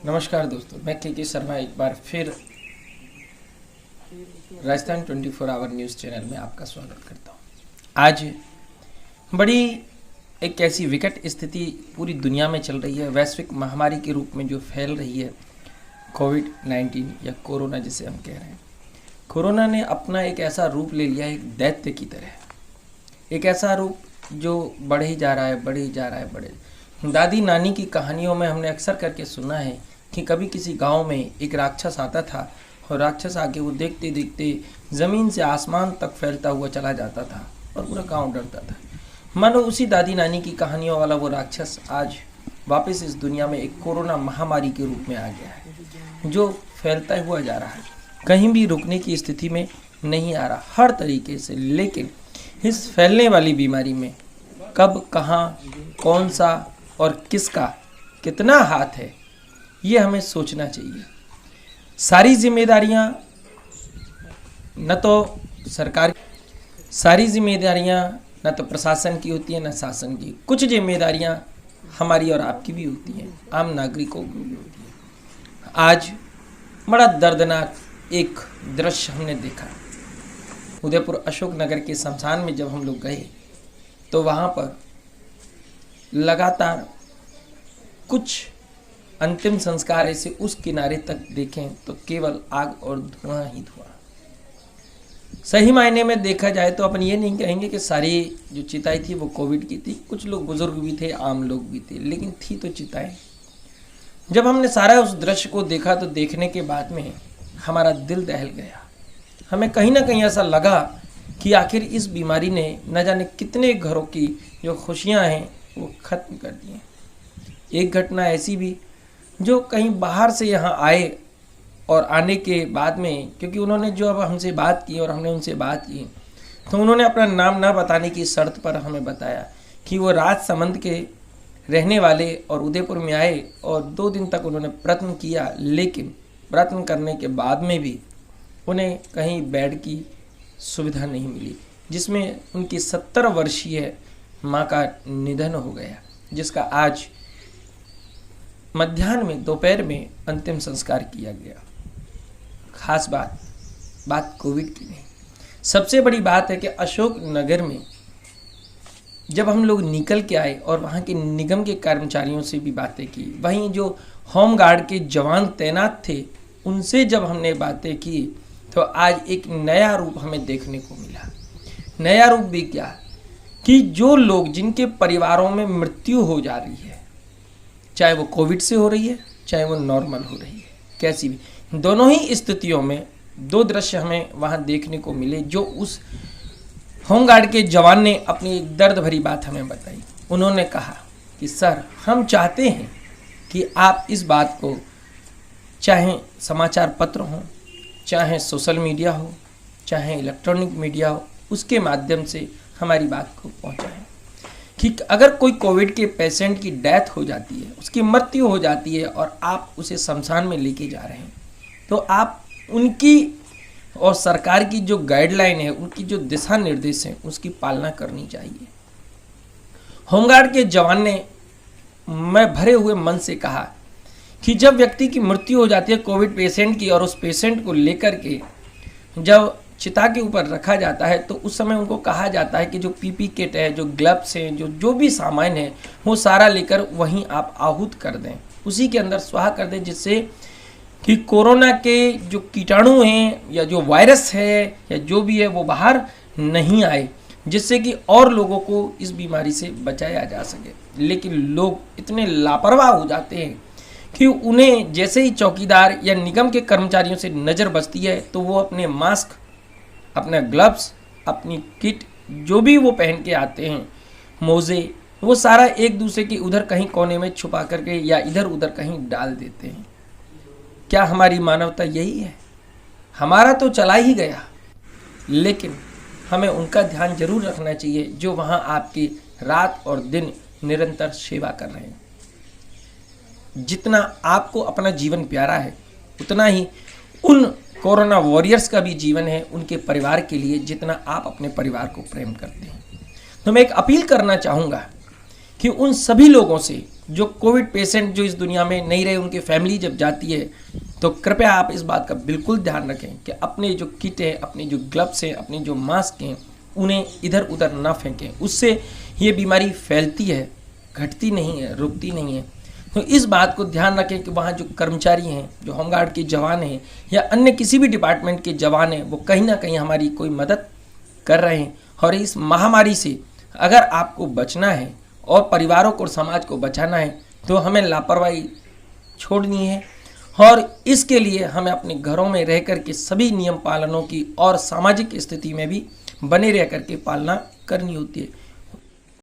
नमस्कार दोस्तों, मैं के शर्मा एक बार फिर राजस्थान 24 आवर न्यूज़ चैनल में आपका स्वागत करता हूँ। आज बड़ी एक ऐसी विकट स्थिति पूरी दुनिया में चल रही है, वैश्विक महामारी के रूप में जो फैल रही है कोविड-19 या कोरोना जिसे हम कह रहे हैं। कोरोना ने अपना एक ऐसा रूप ले लिया है, एक दैत्य की तरह, एक ऐसा रूप जो बढ़ ही जा रहा है, बढ़ ही जा रहा है, बढ़े। दादी नानी की कहानियों में हमने अक्सर करके सुना है कि कभी किसी गांव में एक राक्षस आता था और राक्षस आके वो देखते देखते ज़मीन से आसमान तक फैलता हुआ चला जाता था और पूरा गांव डरता था। मानो उसी दादी नानी की कहानियों वाला वो राक्षस आज वापस इस दुनिया में एक कोरोना महामारी के रूप में आ गया है, जो फैलता हुआ जा रहा है, कहीं भी रुकने की स्थिति में नहीं आ रहा, हर तरीके से। लेकिन इस फैलने वाली बीमारी में कब, कहाँ, कौन सा और किसका कितना हाथ है, ये हमें सोचना चाहिए। सारी जिम्मेदारियां न तो सरकार, सारी जिम्मेदारियां न तो प्रशासन की होती है न शासन की। कुछ जिम्मेदारियां हमारी और आपकी भी होती हैं, आम नागरिकों की भी होती है। आज बड़ा दर्दनाक एक दृश्य हमने देखा। उदयपुर अशोक नगर के शमशान में जब हम लोग गए तो वहाँ पर लगातार कुछ अंतिम संस्कार ऐसे उस किनारे तक देखें तो केवल आग और धुआं ही धुआं। सही मायने में देखा जाए तो अपन ये नहीं कहेंगे कि सारी जो चिताएं थी वो कोविड की थी, कुछ लोग बुजुर्ग भी थे, आम लोग भी थे, लेकिन थी तो चिताएं। जब हमने सारा उस दृश्य को देखा तो देखने के बाद में हमारा दिल दहल गया। हमें कहीं ना कहीं ऐसा लगा कि आखिर इस बीमारी ने न जाने कितने घरों की जो खुशियां हैं वो खत्म कर दी हैं। एक घटना ऐसी भी जो कहीं बाहर से यहाँ आए और आने के बाद में, क्योंकि उन्होंने जो अब हमसे बात की और हमने उनसे बात की तो उन्होंने अपना नाम ना बताने की शर्त पर हमें बताया कि वो राजसमंद के रहने वाले और उदयपुर में आए और 2 दिन तक उन्होंने प्रयत्न किया, लेकिन प्रयत्न करने के बाद में भी उन्हें कहीं बेड की सुविधा नहीं मिली, जिसमें उनकी 70 वर्षीय माँ का निधन हो गया, जिसका आज मध्याह्न में, दोपहर में अंतिम संस्कार किया गया। खास बात कोविड की नहीं, सबसे बड़ी बात है कि अशोक नगर में जब हम लोग निकल के आए और वहाँ के निगम के कर्मचारियों से भी बातें की, वहीं जो होम गार्ड के जवान तैनात थे उनसे जब हमने बातें की तो आज एक नया रूप हमें देखने को मिला। नया रूप भी क्या कि जो लोग, जिनके परिवारों में मृत्यु हो जा रही है, चाहे वो कोविड से हो रही है चाहे वो नॉर्मल हो रही है, कैसी भी, दोनों ही स्थितियों में 2 दृश्य हमें वहाँ देखने को मिले, जो उस होमगार्ड के जवान ने अपनी एक दर्द भरी बात हमें बताई। उन्होंने कहा कि सर, हम चाहते हैं कि आप इस बात को, चाहे समाचार पत्र हो, चाहे सोशल मीडिया हो, चाहे इलेक्ट्रॉनिक मीडिया हो, उसके माध्यम से हमारी बात को पहुँचाएं कि अगर कोई कोविड के पेशेंट की डेथ हो जाती है, उसकी मृत्यु हो जाती है और आप उसे शमशान में लेके जा रहे हैं, तो आप उनकी और सरकार की जो गाइडलाइन है, उनकी जो दिशा निर्देश है, उसकी पालना करनी चाहिए। होमगार्ड के जवान ने मैं भरे हुए मन से कहा कि जब व्यक्ति की मृत्यु हो जाती है कोविड पेशेंट की, और उस पेशेंट को लेकर के जब चिता के ऊपर रखा जाता है तो उस समय उनको कहा जाता है कि जो पीपी किट है, जो ग्लव्स हैं, जो भी सामान है, वो सारा लेकर वहीं आप आहूत कर दें, उसी के अंदर स्वाहा कर दें, जिससे कि कोरोना के जो कीटाणु हैं या जो वायरस है या जो भी है वो बाहर नहीं आए, जिससे कि और लोगों को इस बीमारी से बचाया जा सके। लेकिन लोग इतने लापरवाह हो जाते हैं कि उन्हें जैसे ही चौकीदार या निगम के कर्मचारियों से नज़र बचती है तो वो अपने मास्क, अपने ग्लव्स, अपनी किट, जो भी वो पहन के आते हैं, मोजे, वो सारा एक दूसरे के उधर कहीं कोने में छुपा करके या इधर उधर कहीं डाल देते हैं। क्या हमारी मानवता यही है? हमारा तो चला ही गया, लेकिन हमें उनका ध्यान जरूर रखना चाहिए जो वहाँ आपकी रात और दिन निरंतर सेवा कर रहे हैं। जितना आपको अपना जीवन प्यारा है, उतना ही उन कोरोना वॉरियर्स का भी जीवन है, उनके परिवार के लिए, जितना आप अपने परिवार को प्रेम करते हैं। तो मैं एक अपील करना चाहूँगा कि उन सभी लोगों से जो कोविड पेशेंट जो इस दुनिया में नहीं रहे, उनकी फैमिली जब जाती है, तो कृपया आप इस बात का बिल्कुल ध्यान रखें कि अपने जो किट है, अपने जो ग्लव्स हैं, अपने जो मास्क हैं, उन्हें इधर उधर ना फेंकें। उससे ये बीमारी फैलती है, घटती नहीं है, रुकती नहीं है। तो इस बात को ध्यान रखें कि वहाँ जो कर्मचारी हैं, जो होमगार्ड के जवान हैं या अन्य किसी भी डिपार्टमेंट के जवान हैं, वो कहीं ना कहीं हमारी कोई मदद कर रहे हैं। और इस महामारी से अगर आपको बचना है और परिवारों को और समाज को बचाना है तो हमें लापरवाही छोड़नी है, और इसके लिए हमें अपने घरों में रह कर के सभी नियम पालनों की और सामाजिक स्थिति में भी बने रह कर के पालना करनी होती है।